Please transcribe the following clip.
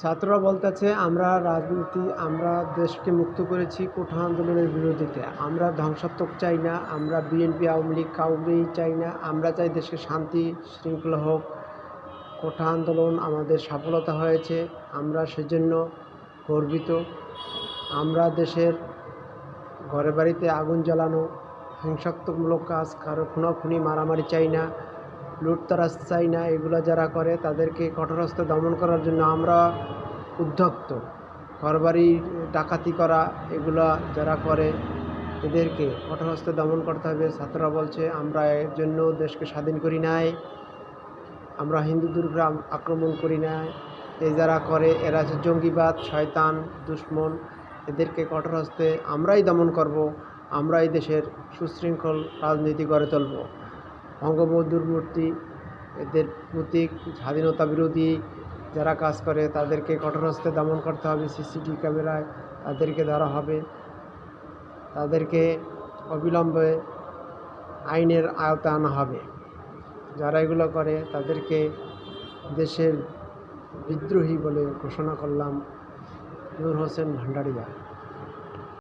ছাত্ররা বলতেছে আমরা দেশকে মুক্ত করেছি কোঠা আন্দোলনের বিরোধিতে। আমরা ধ্বংসাত্মক চাই না, আমরা বিএনপি আওয়ামী লীগ কাউকেই চাই না। আমরা চাই দেশে শান্তি শৃঙ্খলা হোক। কোঠা আন্দোলন আমাদের সফলতা হয়েছে, আমরা সেজন্য গর্বিত। আমরা দেশের ঘরে বাড়িতে আগুন জ্বালানো, হিংসাত্মকমূলক কাজ, কারো খুনাখুনি মারামারি চাই না, লুটতরাজ চাই না। এগুলো যারা করে তাদেরকে কঠোরহস্তে দমন করার জন্য আমরা উদ্যক্ত। ঘরবাড়ি ডাকাতি করা এগুলা যারা করে এদেরকে কঠোরহস্তে দমন করতে হবে। ছাত্ররা বলছে আমরা এর জন্য দেশকে স্বাধীন করি নাই, আমরা হিন্দুদের উপরে আক্রমণ করি নাই। এই যারা করে এরা হচ্ছে জঙ্গিবাদ, শয়তান, দুশ্মন। এদেরকে কঠোরহস্তে আমরাই দমন করব, আমরাই দেশের সুশৃঙ্খল রাজনীতি গড়ে তুলব। বঙ্গবন্ধুর মূর্তি, এদের প্রতীক, স্বাধীনতা বিরোধী যারা কাজ করে তাদেরকে কঠোরহস্তে দমন করতে হবে। সিসিটিভি ক্যামেরায় তাদেরকে ধরা হবে, তাদেরকে অবিলম্বে আইনের আওতায় আনা হবে। যারা এগুলো করে তাদেরকে দেশের বিদ্রোহী বলে ঘোষণা করলাম। নূর হোসেন ভান্ডারিয়া।